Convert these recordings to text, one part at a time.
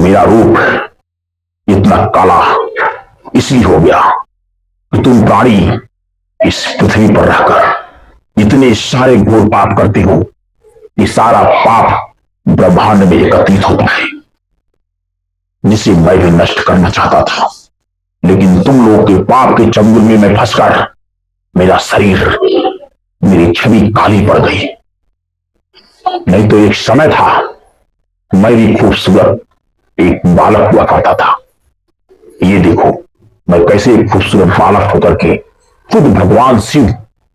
मेरा रूप इतना काला इसलिए हो गया कि तुम प्राणी इस पृथ्वी पर रहकर इतने सारे घोर पाप करते हो कि सारा पाप ब्रह्मांड में एकत्रित होता है, जिसे मैं भी नष्ट करना चाहता था। लेकिन तुम लोगों के पाप के चंगुल में मैं फंसकर मेरा शरीर, मेरी छवि काली पड़ गई। नहीं तो एक समय था मैं भी खूबसूरत एक बालक हुआ करता था। ये देखो मैं कैसे एक खूबसूरत बालक होकर के खुद भगवान शिव,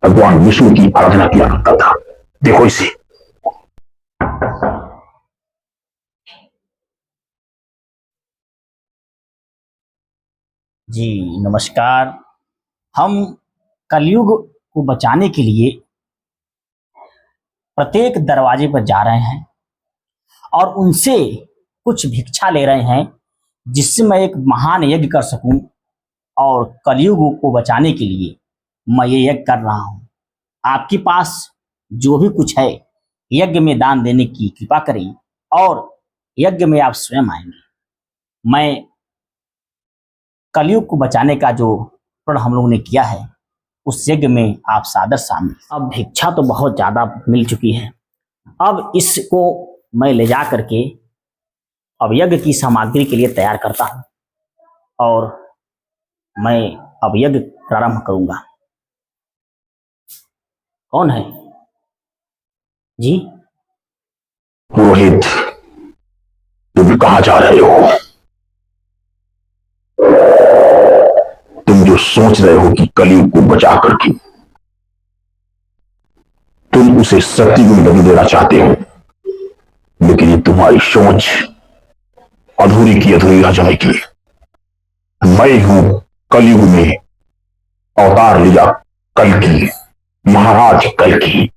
भगवान विष्णु की आराधना किया करता था। देखो इसे। जी नमस्कार। हम कलयुग को बचाने के लिए प्रत्येक दरवाजे पर जा रहे हैं और उनसे कुछ भिक्षा ले रहे हैं, जिससे मैं एक महान यज्ञ कर सकूं। और कलयुग को बचाने के लिए मैं ये यज्ञ कर रहा हूं। आपके पास जो भी कुछ है यज्ञ में दान देने की कृपा करें और यज्ञ में आप स्वयं आएंगे। मैं कलयुग को बचाने का जो प्रण हम लोगों ने किया है उस यज्ञ में आप सादर शामिल। अब भिक्षा तो बहुत ज्यादा मिल चुकी है, अब इसको मैं ले जा करके अब यज्ञ की सामग्री के लिए तैयार करता हूं और मैं अब यज्ञ प्रारंभ करूंगा। कौन है जी? पुरोहित, तुम कहां जा रहे हो? तुम जो सोच रहे हो कि कलयुग को बचा करके तुम उसे सत्य में बदल देना चाहते हो, लेकिन ये तुम्हारी सोच अधूरी की अधूरी रह जाएगी। मैं हूं कलयुग में अवतार लिया कल्कि, महाराज कल्कि,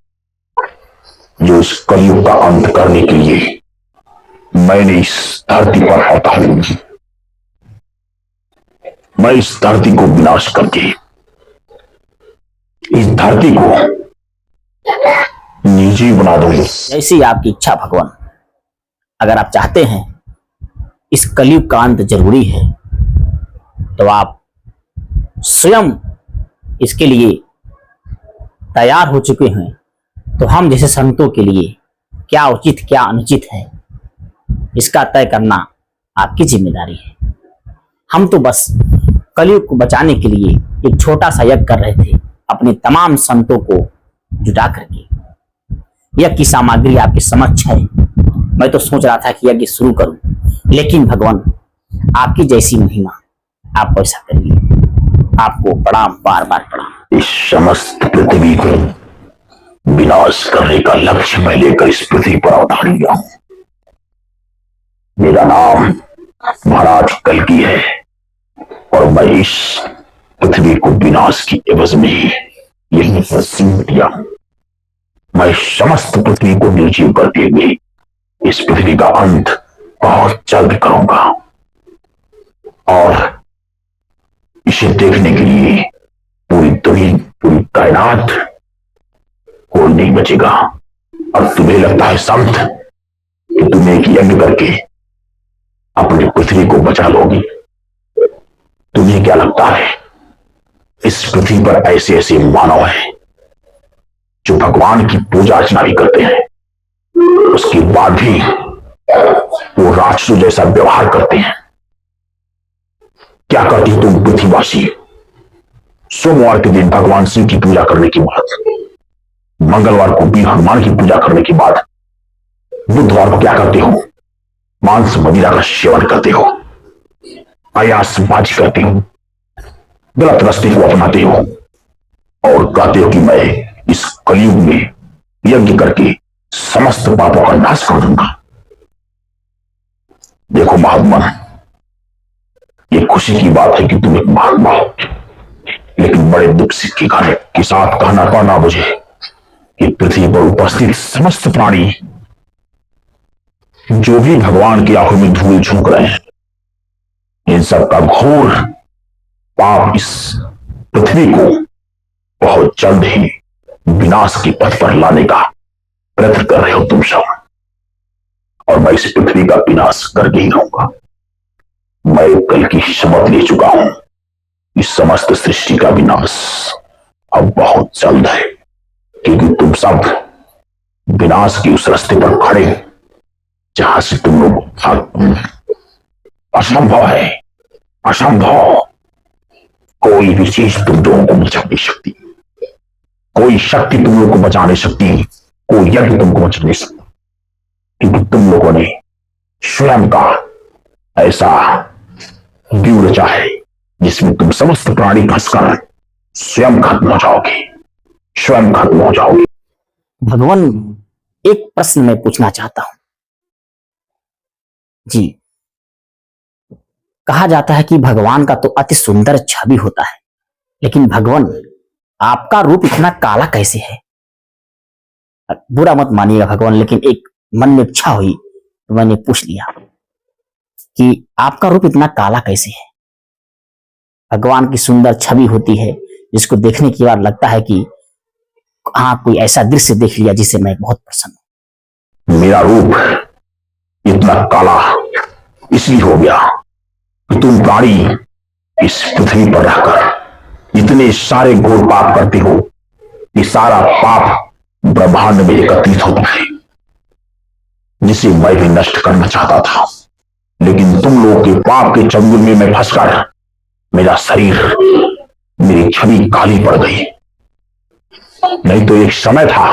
जो इस कलयुग का अंत करने के लिए मैंने इस धरती पर अवतार लिया। मैं इस धरती को विनाश करके इस धरती को निर्जीव बना दूंगा। ऐसी आपकी इच्छा भगवान। अगर आप चाहते हैं इस कलयुग का अंत जरूरी है तो आप स्वयं इसके लिए तैयार हो चुके हैं, तो हम जैसे संतों के लिए क्या उचित क्या अनुचित है इसका तय करना आपकी जिम्मेदारी है। हम तो बस कलयुग को बचाने के लिए एक छोटा सा यज्ञ कर रहे थे, अपने तमाम संतों को जुटा करके। यज्ञ की सामग्री आपके समक्ष है। मैं तो सोच रहा था कि यज्ञ शुरू करूं, लेकिन भगवान आपकी जैसी महिमा, आप ऐसा करिए। आपको प्रणाम, बार बार प्रणाम। इस समस्त पृथ्वी को विनाश करने का लक्ष्य मैं लेकर इस पृथ्वी पर अवतार लिया हूं। मेरा नाम महाराज कल्कि है और मैं इस पृथ्वी को विनाश की एवज में यहीं पर सीमित किया हूं। मैं समस्त पृथ्वी को निर्जीव करते हुए इस पृथ्वी का अंत बहुत जल्द करूंगा और इसे देखने के लिए पूरी दुनिया, पूरी कायनात कोई नहीं बचेगा। और तुम्हें लगता है संत कि तुम एक यज्ञ करके अपनी पृथ्वी को बचा लोगी? तुम्हें क्या लगता है इस पृथ्वी पर ऐसे ऐसे मानव हैं जो भगवान की पूजा अर्चना भी करते हैं, उसके बाद भी वो राक्षसों जैसा व्यवहार करते हैं? क्या करती हो तुम पृथ्वीवासी? सोमवार के दिन भगवान शिव की पूजा करने के बाद, मंगलवार को वीर हनुमान की पूजा करने के बाद, बुधवार को क्या करते हो? मांस मदिरा का सेवन करते हो, अयासबाजी करते हो, गलत रास्ते को अपनाते हो और कहते हो कि मैं इस कलयुग में यज्ञ करके समस्त पापों का नाश कर दूंगा। देखो महात्मा, ये खुशी की बात है कि तुम एक महात्मा हो, लेकिन बड़े दुख के साथ कहना पड़ना मुझे कि पृथ्वी पर उपस्थित समस्त प्राणी जो भी भगवान की आंखों में धूल झोंक रहे हैं, इन सब का घोर पाप इस पृथ्वी को बहुत जल्द ही विनाश के पथ पर लाने का प्रयत्न कर रहे हो तुम सब, और मैं इस पृथ्वी का विनाश करके ही रहूंगा। मैं कल की शपथ ले चुका हूं। इस समस्त सृष्टि का विनाश अब बहुत जल्द है, क्योंकि तुम सब विनाश के उस रास्ते पर खड़े जहां से तुम लोग असंभव है, असंभव। कोई भी चीज तुम लोगों को बचा नहीं सकती, कोई शक्ति तुम लोगों को बचा नहीं सकती, कोई यज्ञ तुमको बचा नहीं सकता, क्योंकि तुम लोगों ने स्वयं का ऐसा व्यूह रचा है जिसमें तुम समस्त प्राणी फंसकर स्वयं खत्म हो जाओगे, स्वयं खत्म हो जाओगे। भगवान, एक प्रश्न मैं पूछना चाहता हूं जी। कहा जाता है कि भगवान का तो अति सुंदर छवि होता है, लेकिन भगवान आपका रूप इतना काला कैसे है? बुरा मत मानिएगा भगवान, लेकिन एक मन में इच्छा हुई तो मैंने पूछ लिया कि आपका रूप इतना काला कैसे है? भगवान की सुंदर छवि होती है जिसको देखने के बाद लगता है कि हाँ, कोई ऐसा दृश्य देख लिया जिससे मैं बहुत प्रसन्न हूं। मेरा रूप इतना काला इसलिए हो गया कि तुम प्राणी इस पृथ्वी पर रहकर इतने सारे घोर पाप करते हो कि सारा पाप ब्रह्मांड में एकत्रित होता है, जिसे मैं भी नष्ट करना चाहता था। लेकिन तुम लोगों के पाप के चंगुल में मैं फंसकर मेरा शरीर, मेरी छवि काली पड़ गई। नहीं तो एक समय था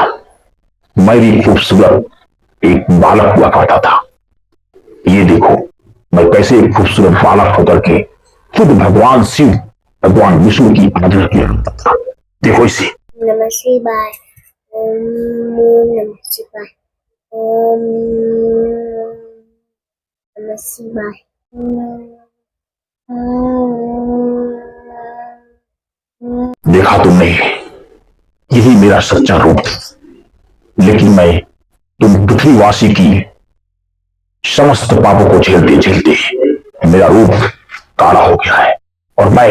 मैं भी खूबसूरत एक बालक हुआ करता था। ये देखो मैं कैसे एक खूबसूरत बालक होकर के खुद भगवान शिव, भगवान विष्णु की आराधना किया करता था। देखो इसे। नमः शिवाय। ओम नमः शिवाय। ओम नमः शिवाय। देखा तुमने, यही मेरा सच्चा रूप था। लेकिन मैं तुम पृथ्वीवासी की समस्त पापों को झेलते झेलते मेरा रूप काला हो गया है और मैं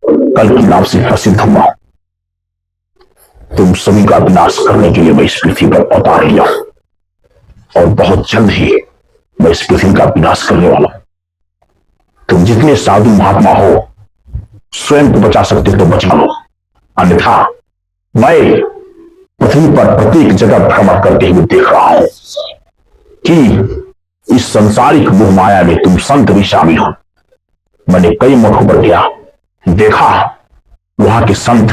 कल के नाम से प्रसिद्ध हुआ हूं। तुम सभी का विनाश करने के लिए मैं इस पृथ्वी पर अवतार लिया हूं और बहुत जल्द ही मैं इस पृथ्वी का विनाश करने वाला हूं। तुम जितने साधु महात्मा हो स्वयं को बचा सकते हो तो बचा लो, अन्यथा मैं पृथ्वी पर प्रत्येक जगह भ्रमण करते हुए देख रहा हूं कि इस संसारिक मोह माया में तुम संत भी शामिल हो। मैंने कई मठों पर गया, देखा वहां के संत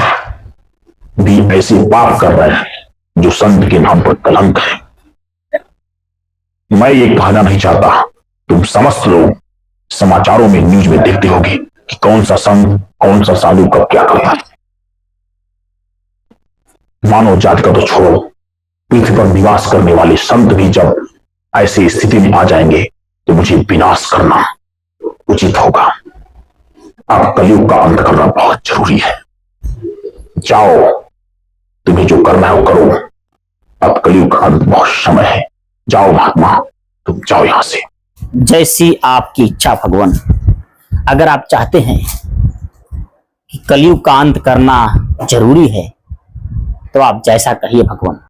भी ऐसे पाप कर रहे हैं जो संत के नाम पर कलंक है। मैं ये कहना नहीं चाहता, तुम समस्त लोग समाचारों में, न्यूज में देखते होगे कि कौन सा संत, कौन सा साधु कब क्या करता है। मानव जाति का तो छोड़ो, पृथ्वी पर निवास करने वाले संत भी जब ऐसी स्थिति में आ जाएंगे तो मुझे विनाश करना उचित होगा। अब कलयुग का अंत करना बहुत जरूरी है। जाओ, तुम्हें जो करना है वो करो। अब कलयुग का अंत बहुत समय है। जाओ महात्मा, तुम जाओ यहां से। जैसी आपकी इच्छा भगवान। अगर आप चाहते हैं कि कलयुग का अंत करना जरूरी है तो आप जैसा कहिए भगवान।